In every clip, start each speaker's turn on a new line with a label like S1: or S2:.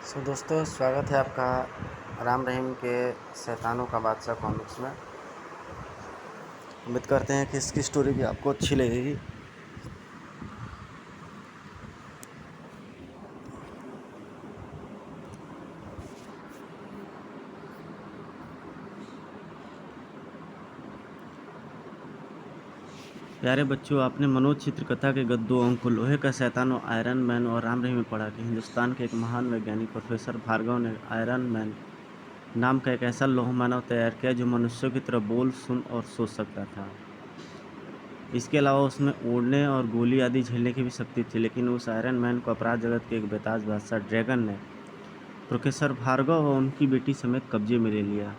S1: दोस्तों, स्वागत है आपका राम रहीम के शैतानों का बादशाह कॉमिक्स में। उम्मीद करते हैं कि इसकी स्टोरी भी आपको अच्छी लगेगी। प्यारे बच्चों, आपने मनोज चित्रकथा के गद्दों अंक लोहे का शैतान और आयरन मैन और राम रहीम में पढ़ा कि हिंदुस्तान के एक महान वैज्ञानिक प्रोफेसर भार्गव ने आयरन मैन नाम का एक ऐसा लौह मानव तैयार किया जो मनुष्यों की तरह बोल, सुन और सोच सकता था। इसके अलावा उसमें उड़ने और गोली आदि झेलने की भी शक्ति थी, लेकिन उस आयरन मैन को अपराध जगत के एक बेताज बादशाह ड्रैगन ने प्रोफेसर भार्गव और उनकी बेटी समेत कब्जे में ले लिया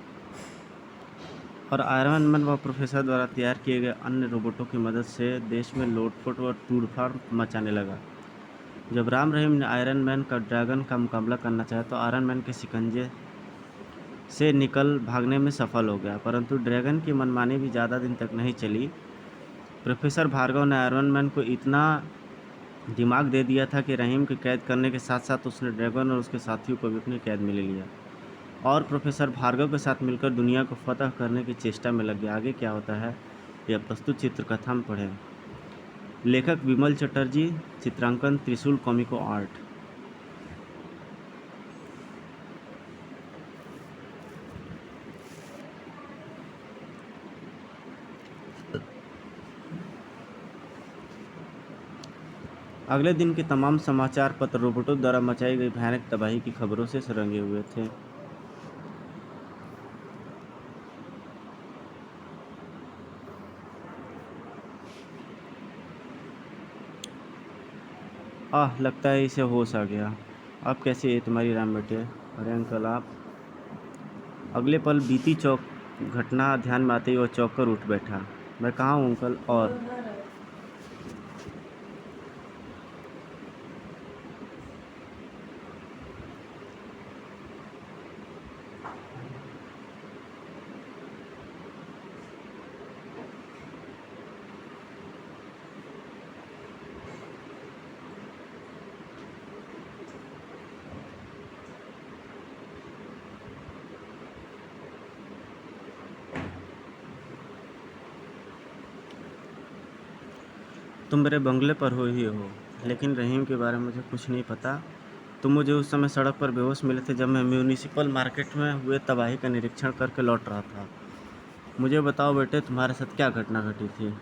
S1: और आयरन मैन व प्रोफेसर द्वारा तैयार किए गए अन्य रोबोटों की मदद से देश में लूटपाट और तोड़फोड़ मचाने लगा। जब राम रहीम ने आयरन मैन का ड्रैगन का मुकाबला करना चाहा तो आयरन मैन के शिकंजे से निकल भागने में सफल हो गया, परंतु ड्रैगन की मनमानी भी ज़्यादा दिन तक नहीं चली। प्रोफेसर भार्गव ने आयरन मैन को इतना दिमाग दे दिया था कि रहीम की कैद करने के साथ साथ उसने ड्रैगन और उसके साथियों को भी अपनी कैद में ले लिया और प्रोफेसर भार्गव के साथ मिलकर दुनिया को फतह करने की चेष्टा में लग गया। आगे क्या होता है यह प्रस्तुत चित्रकथा में पढ़ें। लेखक विमल चटर्जी, चित्रांकन त्रिशूल कॉमिको आर्ट। अगले दिन के तमाम समाचार पत्र रोबोटों द्वारा मचाई गई भयानक तबाही की खबरों से रंगे हुए थे। लगता है इसे होश आ गया। अब कैसे है तुम्हारी राम बेटे? अरे अंकल आप। अगले पल बीती चौक घटना ध्यान में आते ही वह चौंक कर उठ बैठा। मैं कहाँ हूँ अंकल? और तुम मेरे बंगले पर हो ही हो, लेकिन रहीम के बारे में मुझे कुछ नहीं पता। तुम मुझे उस समय सड़क पर बेहोश मिले थे जब मैं म्यूनिसिपल मार्केट में हुए तबाही का निरीक्षण करके लौट रहा था। मुझे बताओ बेटे, तुम्हारे साथ क्या घटना घटी थी?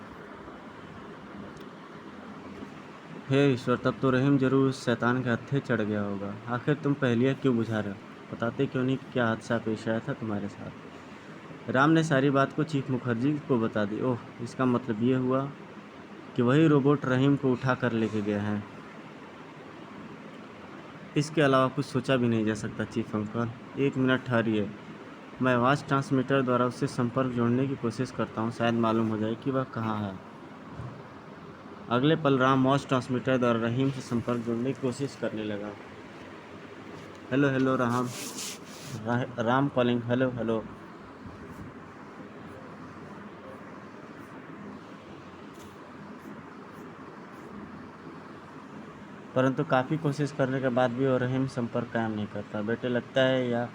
S1: हे ईश्वर, तब तो रहीम जरूर उस शैतान के हत्थे चढ़ गया होगा। आखिर तुम पहेलियाँ क्यों बुझा रहे हो? बताते क्यों नहीं कि क्या हादसा पेश आया था तुम्हारे साथ? राम ने सारी बात को चीफ मुखर्जी को बता दी। ओह, इसका मतलब ये हुआ कि वही रोबोट रहीम को उठा कर लेके गए हैं। इसके अलावा कुछ सोचा भी नहीं जा सकता चीफ अंकल। एक मिनट ठहरिए, मैं आवाज़ ट्रांसमीटर द्वारा उससे संपर्क जोड़ने की कोशिश करता हूँ, शायद मालूम हो जाए कि वह कहाँ है। अगले पल राम आवाज़ ट्रांसमीटर द्वारा रहीम से संपर्क जोड़ने की कोशिश करने लगा। Hello hello Ram. Ram calling. Hello hello. परंतु काफ़ी कोशिश करने के बाद भी वो रहीम संपर्क कायम नहीं करता। बेटे, लगता है या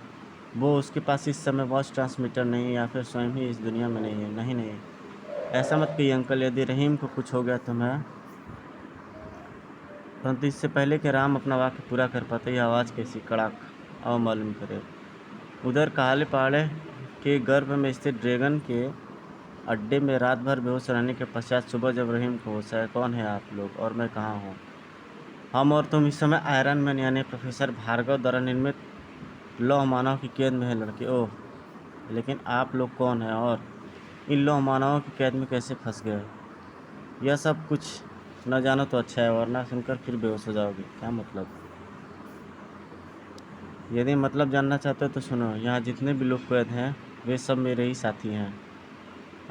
S1: वो उसके पास इस समय वॉइस ट्रांसमीटर नहीं है या फिर स्वयं ही इस दुनिया में नहीं है। नहीं नहीं, ऐसा मत कहिए अंकल। यदि रहीम को कुछ हो गया तो मैं। परंतु इससे पहले कि राम अपना वाक्य पूरा कर पाते, यह आवाज़ कैसी कड़ाक आओ मालूम करे। उधर काले पहाड़े के गर्भ में स्थित ड्रैगन के अड्डे में रात भर बेहोश रहने के पश्चात सुबह जब रहीम को होश आया, कौन है आप लोग और मैं कहाँ हूँ? हम और तुम इस समय आयरन मैन यानी प्रोफेसर भार्गव द्वारा निर्मित लौह मानव की कैद में है लड़के। ओह, लेकिन आप लोग कौन हैं और इन लौह मानवों की कैद में कैसे फंस गए? यह सब कुछ न जानो तो अच्छा है, वरना सुनकर फिर बेहोश हो जाओगे। क्या मतलब? यदि मतलब जानना चाहते हो तो सुनो, यहाँ जितने भी लोग कैद हैं वे सब मेरे ही साथी हैं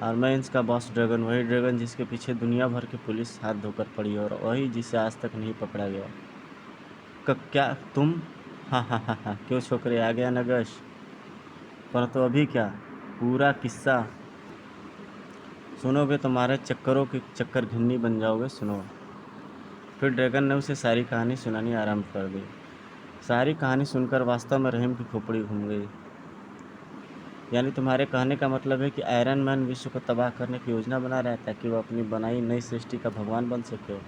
S1: और मैं इसका बॉस ड्रैगन, वही ड्रैगन जिसके पीछे दुनिया भर की पुलिस हाथ धोकर पड़ी और वही जिसे आज तक नहीं पकड़ा गया। क्या तुम? हाँ हाँ हाँ हाँ, क्यों छोकरे, आ गया नगश? परंतु अभी क्या? पूरा किस्सा सुनोगे तुम्हारे चक्करों के चक्कर घिन्नी बन जाओगे। सुनो। फिर ड्रैगन ने उसे सारी कहानी सुनानी आरंभ कर दी। सारी कहानी सुनकर वास्तव में रहीम की खोपड़ी घूम गई। यानी तुम्हारे कहने का मतलब है कि आयरन मैन विश्व को तबाह करने की योजना बना रहा है ताकि वह अपनी बनाई नई सृष्टि का भगवान बन सके।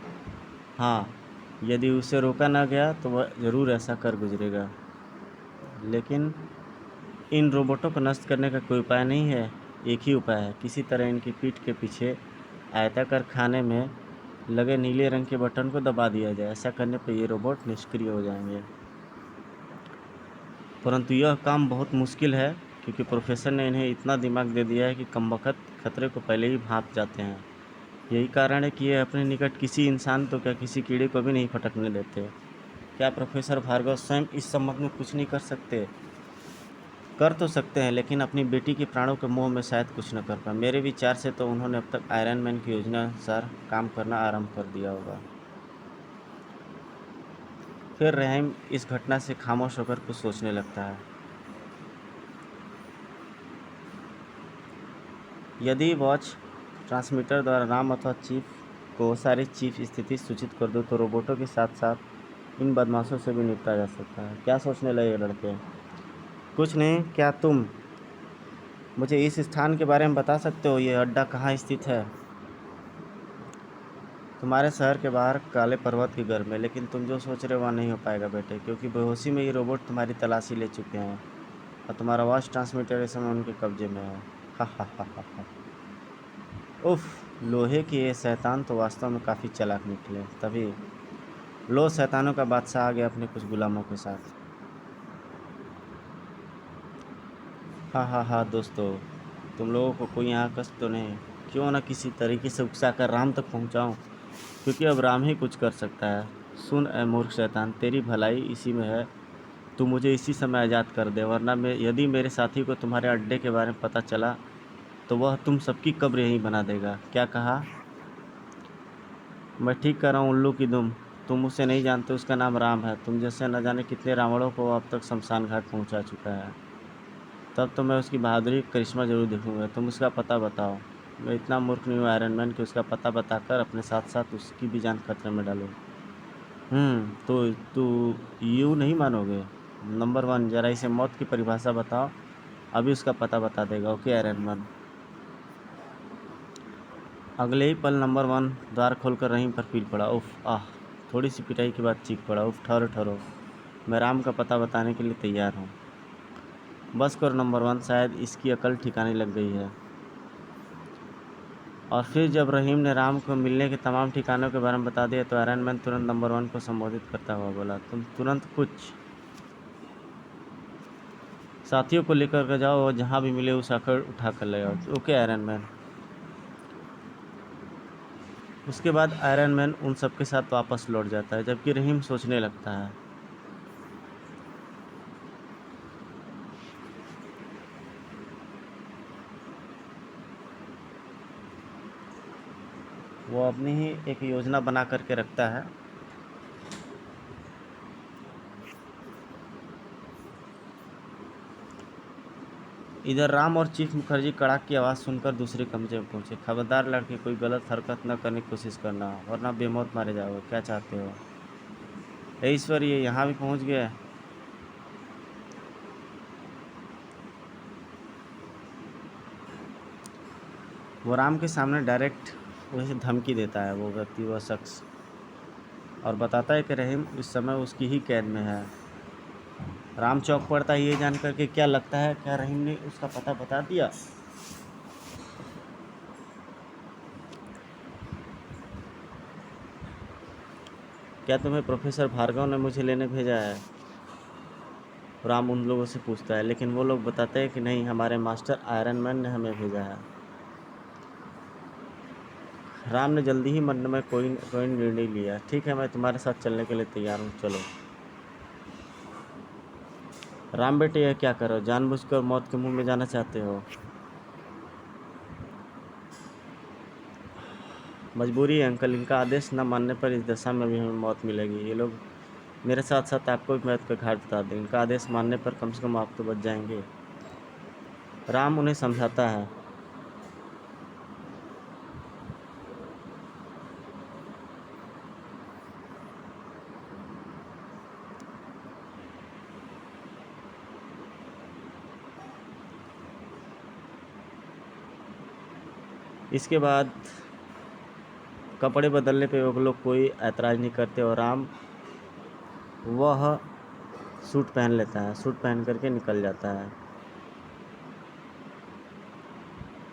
S1: हाँ, यदि उसे रोका ना गया तो वह ज़रूर ऐसा कर गुजरेगा। लेकिन इन रोबोटों को नष्ट करने का कोई उपाय नहीं है। एक ही उपाय है, किसी तरह इनकी पीठ के पीछे आयताकार खाने में लगे नीले रंग के बटन को दबा दिया जाए। ऐसा करने पर ये रोबोट निष्क्रिय हो जाएंगे। परंतु यह काम बहुत मुश्किल है क्योंकि प्रोफेसर ने इन्हें इतना दिमाग दे दिया है कि कमबख्त खतरे को पहले ही भांप जाते हैं। यही कारण है कि ये अपने निकट किसी इंसान तो क्या किसी कीड़े को भी नहीं फटकने देते। क्या प्रोफेसर भार्गव स्वयं इस संबंध में कुछ नहीं कर सकते? कर तो सकते हैं, लेकिन अपनी बेटी के प्राणों के मोह में शायद कुछ न कर पाए। मेरे विचार से तो उन्होंने अब तक आयरन मैन की योजना अनुसार काम करना आरंभ कर दिया होगा। फिर रहीम इस घटना से खामोश होकर कुछ सोचने लगता है। यदि वॉच ट्रांसमीटर द्वारा राम अथवा चीफ को सारी चीफ स्थिति सूचित कर दो तो रोबोटों के साथ साथ इन बदमाशों से भी निपटा जा सकता है। क्या सोचने लगे लड़के? कुछ नहीं। क्या तुम मुझे इस स्थान के बारे में बता सकते हो? ये अड्डा कहाँ स्थित है? तुम्हारे शहर के बाहर काले पर्वत की गर्म में। लेकिन तुम जो सोच रहे हो वह नहीं हो पाएगा बेटे, क्योंकि बेहोशी में ये रोबोट तुम्हारी तलाशी ले चुके हैं और तुम्हारा वॉच ट्रांसमीटर इस समय उनके कब्जे में है। हा हा हा हा हा। उफ, लोहे के ये शैतान तो वास्तव में काफ़ी चालाक निकले। तभी लो, शैतानों का बादशाह आ गया अपने कुछ गुलामों के साथ। हाँ हाँ हाँ दोस्तों, तुम लोगों को कोई यहाँ कष्ट तो नहीं? क्यों ना किसी तरीके से उकसा कर राम तक पहुँचाऊँ, क्योंकि अब राम ही कुछ कर सकता है। सुन ए मूर्ख शैतान, तेरी भलाई इसी में है। तू मुझे इसी समय आज़ाद कर दे, वरना यदि मेरे साथी को तुम्हारे अड्डे के बारे में पता चला तो वह तुम सबकी कब्र यहीं बना देगा। क्या कहा? मैं ठीक कर रहा हूँ उल्लू की दुम। तुम उसे नहीं जानते, उसका नाम राम है। तुम जैसे न जाने कितने रावणों को अब तक शमशान घाट पहुँचा चुका है। तब तो मैं उसकी बहादुरी का करिश्मा ज़रूर देखूंगा। तुम उसका पता बताओ। मैं इतना मूर्ख नहीं हूँ आयरन मैन कि उसका पता बताकर अपने साथ साथ उसकी भी जान खतरे में डालूँ। तो तू यूँ नहीं मानोगे? नंबर वन, ज़रा इसे मौत की परिभाषा बताओ। अभी उसका पता बता देगा। Okay iron man. अगले ही पल नंबर वन द्वार खोलकर रहीम पर पील पड़ा। उफ आह, थोड़ी सी पिटाई के बाद चीख पड़ा। उफ, ठहरो ठहरो, मैं राम का पता बताने के लिए तैयार हूँ। बस करो नंबर वन, शायद इसकी अकल ठिकाने लग गई है। और फिर जब रहीम ने राम को मिलने के तमाम ठिकानों के बारे में बता दिया तो आयरन मैन तुरंत नंबर वन को संबोधित करता हुआ बोला, तुम तुरंत कुछ साथियों को लेकर के जाओ और जहाँ भी मिले उस आकर उठा कर ले आओ। Okay iron man. उसके बाद आयरन मैन उन सबके साथ वापस लौट जाता है, जबकि रहीम सोचने लगता है। वो अपनी ही एक योजना बना करके रखता है। इधर राम और चीफ मुखर्जी कड़ाक की आवाज़ सुनकर दूसरे कमरे में पहुंचे। खबरदार लड़के, कोई गलत हरकत न करने की कोशिश करना, वरना बेमौत मारे जाओगे। क्या चाहते हो? हे ईश्वर, ये यहाँ भी पहुंच गया। वो राम के सामने डायरेक्ट उसे धमकी देता है, वो व्यक्ति, वह शख्स, और बताता है कि रहीम इस समय उसकी ही कैद में है। राम चौंक पड़ता है ये जानकर के। क्या लगता है, क्या रहीम ने उसका पता बता दिया? क्या तुम्हें प्रोफेसर भार्गव ने मुझे लेने भेजा है? राम उन लोगों से पूछता है, लेकिन वो लोग बताते हैं कि नहीं, हमारे मास्टर आयरन मैन ने हमें भेजा है। राम ने जल्दी ही मन में कोई निर्णय लिया। ठीक है, मैं तुम्हारे साथ चलने के लिए तैयार हूँ, चलो। राम बेटे, यह क्या करो? जानबूझकर मौत के मुंह में जाना चाहते हो? मजबूरी है अंकल, इनका आदेश न मानने पर इस दशा में भी हमें मौत मिलेगी। ये लोग मेरे साथ साथ आपको भी मौत के घाट बता दें। इनका आदेश मानने पर कम से कम आप तो बच जाएंगे। राम उन्हें समझाता है। इसके बाद कपड़े बदलने पे वो लोग कोई ऐतराज़ नहीं करते और राम वह सूट पहन लेता है, सूट पहन करके निकल जाता है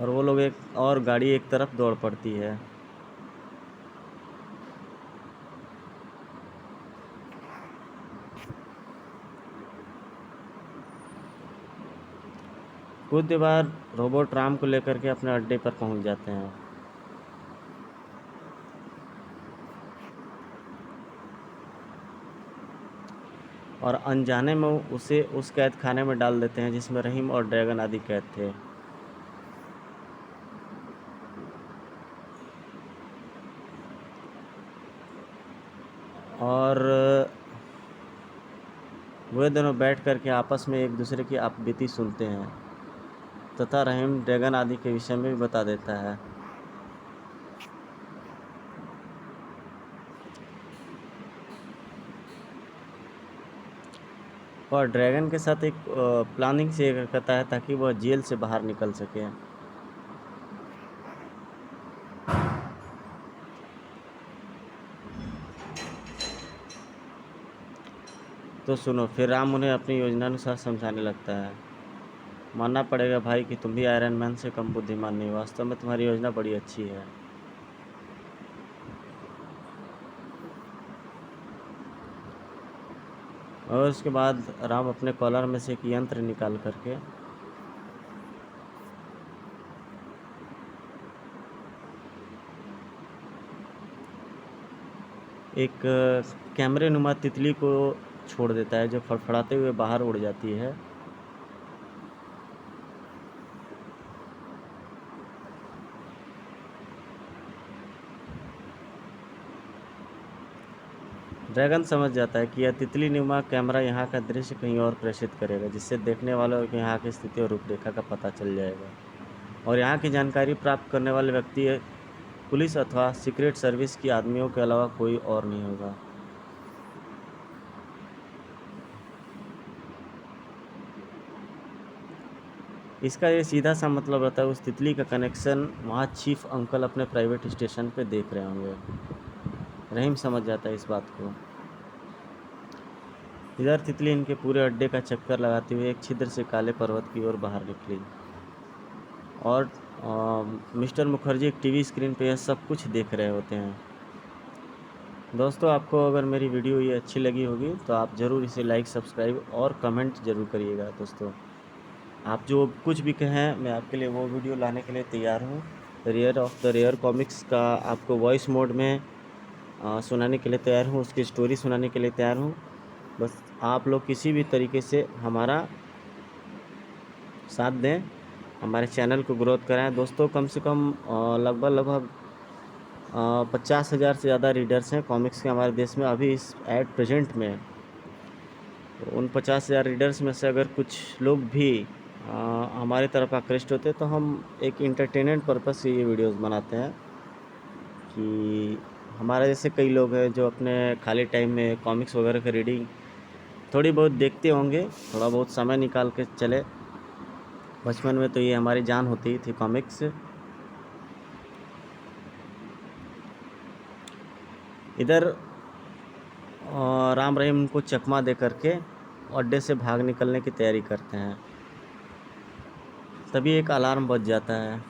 S1: और वो लोग एक और गाड़ी एक तरफ दौड़ पड़ती है। कुछ देर बाद रोबोट राम को लेकर के अपने अड्डे पर पहुंच जाते हैं और अनजाने में उसे उस कैद खाने में डाल देते हैं जिसमें रहीम और ड्रैगन आदि कैद थे। और वे दोनों बैठ कर के आपस में एक दूसरे की आपबीती सुनते हैं तथा रहीम ड्रैगन आदि के विषय में भी बता देता है। और ड्रैगन के साथ एक प्लानिंग से करता है ताकि वह जेल से बाहर निकल सके। तो सुनो, फिर राम उन्हें अपनी योजनानुसार समझाने लगता है। मानना पड़ेगा भाई कि तुम भी आयरन मैन से कम बुद्धिमान नहीं हो, वास्तव में तुम्हारी योजना बड़ी अच्छी है। और उसके बाद राम अपने कॉलर में से एक यंत्र निकाल करके एक कैमरे नुमा तितली को छोड़ देता है जो फड़फड़ाते हुए बाहर उड़ जाती है। ड्रैगन समझ जाता है कि यह तितली नुमा कैमरा यहाँ का दृश्य कहीं और प्रेषित करेगा जिससे देखने वालों को यहाँ की स्थिति और रूपरेखा का पता चल जाएगा और यहाँ की जानकारी प्राप्त करने वाले व्यक्ति पुलिस अथवा सीक्रेट सर्विस की आदमियों के अलावा कोई और नहीं होगा। इसका ये सीधा सा मतलब रहता है उस तितली का कनेक्शन वहाँ चीफ अंकल अपने प्राइवेट स्टेशन पे देख रहे होंगे। रहीम समझ जाता है इस बात को। इधर तितली इनके पूरे अड्डे का चक्कर लगाते हुए एक छिद्र से काले पर्वत की ओर बाहर निकली और मिस्टर मुखर्जी एक टीवी स्क्रीन पे यह सब कुछ देख रहे होते हैं। दोस्तों, आपको अगर मेरी वीडियो ये अच्छी लगी होगी तो आप ज़रूर इसे लाइक, सब्सक्राइब और कमेंट ज़रूर करिएगा। दोस्तों, आप जो कुछ भी कहें मैं आपके लिए वो वीडियो लाने के लिए तैयार हूँ। Rare of the rare comics का आपको वॉइस मोड में सुनाने के लिए तैयार हूँ, उसकी स्टोरी सुनाने के लिए तैयार हूँ। बस आप लोग किसी भी तरीके से हमारा साथ दें, हमारे चैनल को ग्रोथ कराएं। दोस्तों, कम से कम लगभग 50,000 से ज़्यादा रीडर्स हैं कॉमिक्स के हमारे देश में अभी इस एट प्रेजेंट में। तो उन 50,000 रीडर्स में से अगर कुछ लोग भी हमारी तरफ आकृष्ट होते तो हम एक इंटरटेनमेंट पर्पस से ये वीडियोस बनाते हैं कि हमारे जैसे कई लोग हैं जो अपने खाली टाइम में कॉमिक्स वगैरह की रीडिंग थोड़ी बहुत देखते होंगे, थोड़ा बहुत समय निकाल के चले। बचपन में तो ये हमारी जान होती थी कॉमिक्स। इधर राम रहीम उनको चकमा दे करके अड्डे से भाग निकलने की तैयारी करते हैं। तभी एक अलार्म बज जाता है।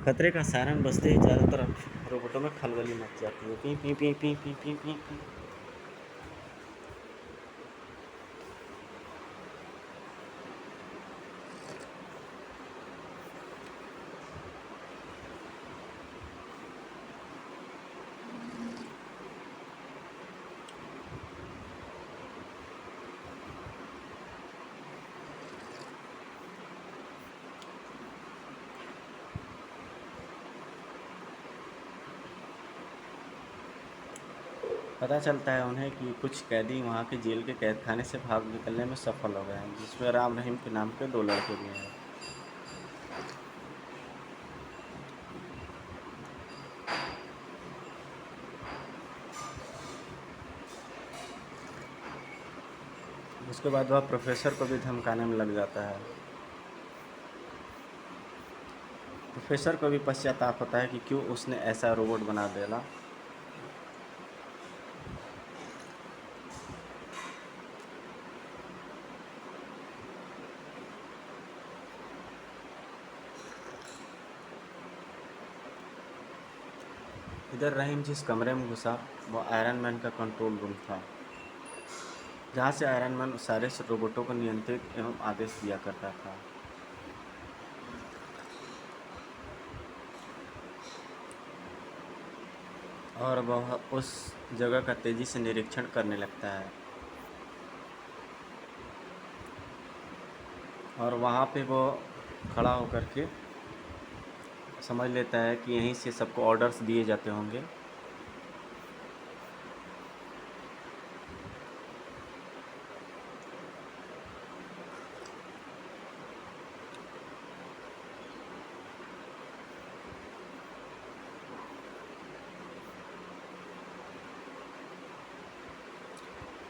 S1: खतरे का सायरन बजते ही चारों तरफ रोबोटों में खलबली मच जाती है। P P P P P P P P. पता चलता है उन्हें कि कुछ कैदी वहाँ के जेल के कैद खाने से भाग निकलने में सफल हो गए हैं, जिसमें राम रहीम के नाम के 2 लड़के भी हैं। उसके बाद वह प्रोफेसर को भी धमकाने में लग जाता है। प्रोफेसर को भी पश्चाताप होता है कि क्यों उसने ऐसा रोबोट बना डाला। इधर रहीम जिस कमरे में घुसा वो आयरन मैन का कंट्रोल रूम था, जहाँ से आयरन मैन सारे रोबोटों को नियंत्रित एवं आदेश दिया करता था। और वह उस जगह का तेज़ी से निरीक्षण करने लगता है और वहाँ पे वो खड़ा होकर के समझ लेता है कि यहीं से सबको ऑर्डर्स दिए जाते होंगे।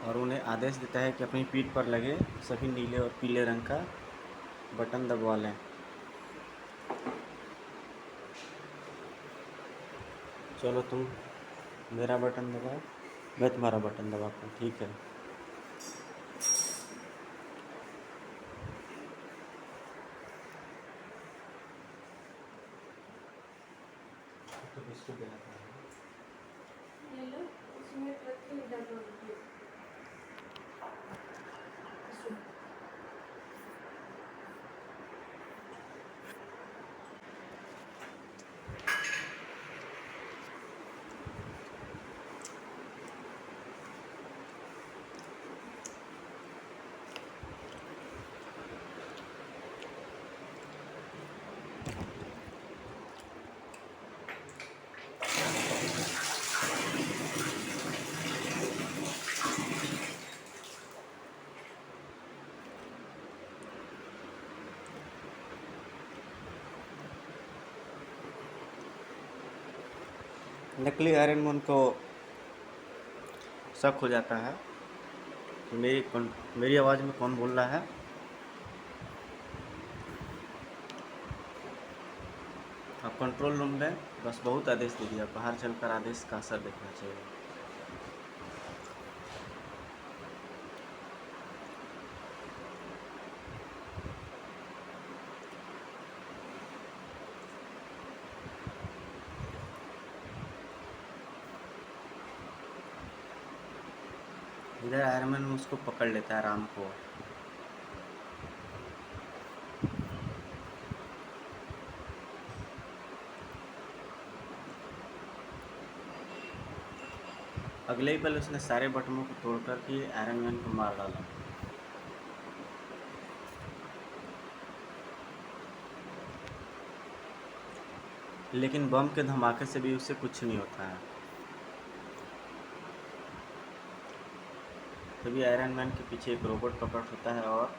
S1: और उन्हें आदेश देता है कि अपनी पीठ पर लगे सभी नीले और पीले रंग का बटन दबवा लें। चलो तुम मेरा बटन दबाओ, मैं तुम्हारा बटन दबाता हूँ, ठीक है। तो किसको देना था?
S2: ले लो, इसमें रख के इधर रख दो। इसमें।
S1: नकली आयरन मैन को शक हो जाता है कि मेरी आवाज़ में कौन बोल रहा है। अब कंट्रोल रूम में बस बहुत आदेश दे दिया, बाहर चलकर आदेश का असर देखना चाहिए। इधर आयरन मैन उसको पकड़ लेता है, राम को। अगले ही पल उसने सारे बटनों को तोड़कर के आयरन मैन को मार डाला। लेकिन बम के धमाके से भी उससे कुछ नहीं होता है। तभी आयरन मैन के पीछे एक रोबोट प्रकट होता है और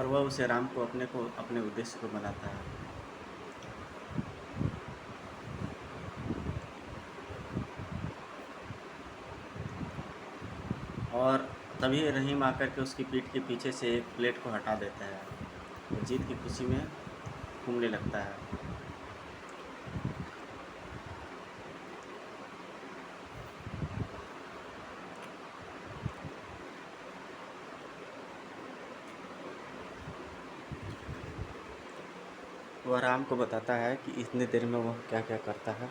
S1: वह उसे राम को अपने उद्देश्य को बनाता है। और तभी रहीम आकर के उसकी पीठ के पीछे से एक प्लेट को हटा देता है और जीत की खुशी में घूमने लगता है। वह राम को बताता है कि इतने देर में वह क्या क्या करता है।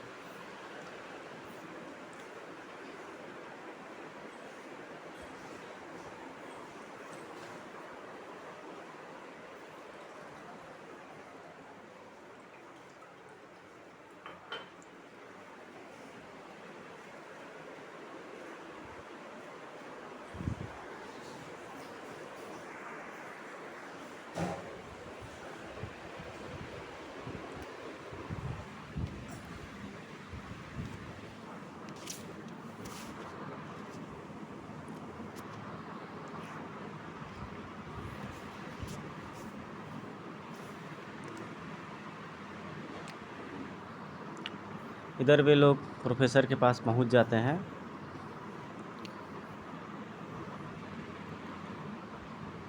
S1: इधर वे लोग प्रोफेसर के पास पहुंच जाते हैं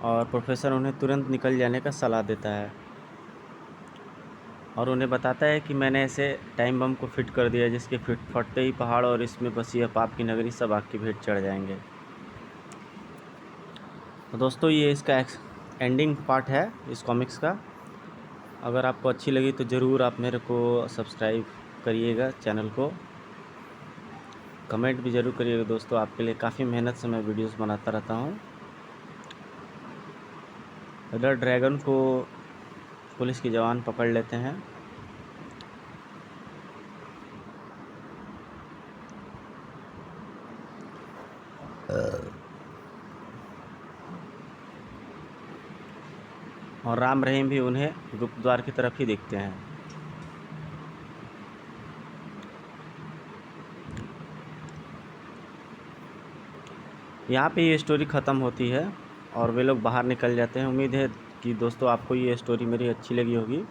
S1: और प्रोफेसर उन्हें तुरंत निकल जाने का सलाह देता है और उन्हें बताता है कि मैंने ऐसे टाइम बम को फिट कर दिया जिसके फटते ही पहाड़ और इसमें बसी है पाप की नगरी सब आग की भेंट चढ़ जाएंगे। तो दोस्तों ये इसका एंडिंग पार्ट है इस कॉमिक्स का। अगर आपको अच्छी लगी तो ज़रूर आप मेरे को सब्सक्राइब करिएगा चैनल को, कमेंट भी ज़रूर करिएगा दोस्तों। आपके लिए काफ़ी मेहनत से मैं वीडियोस बनाता रहता हूँ। इधर ड्रैगन को पुलिस के जवान पकड़ लेते हैं और राम रहीम भी उन्हें गुप्तद्वार की तरफ ही देखते हैं। यहाँ पे ये स्टोरी ख़त्म होती है और वे लोग बाहर निकल जाते हैं। उम्मीद है कि दोस्तों आपको ये स्टोरी मेरी अच्छी लगी होगी।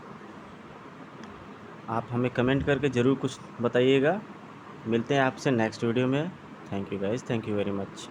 S1: आप हमें कमेंट करके ज़रूर कुछ बताइएगा। मिलते हैं आपसे नेक्स्ट वीडियो में। Thank you guys, thank you very much.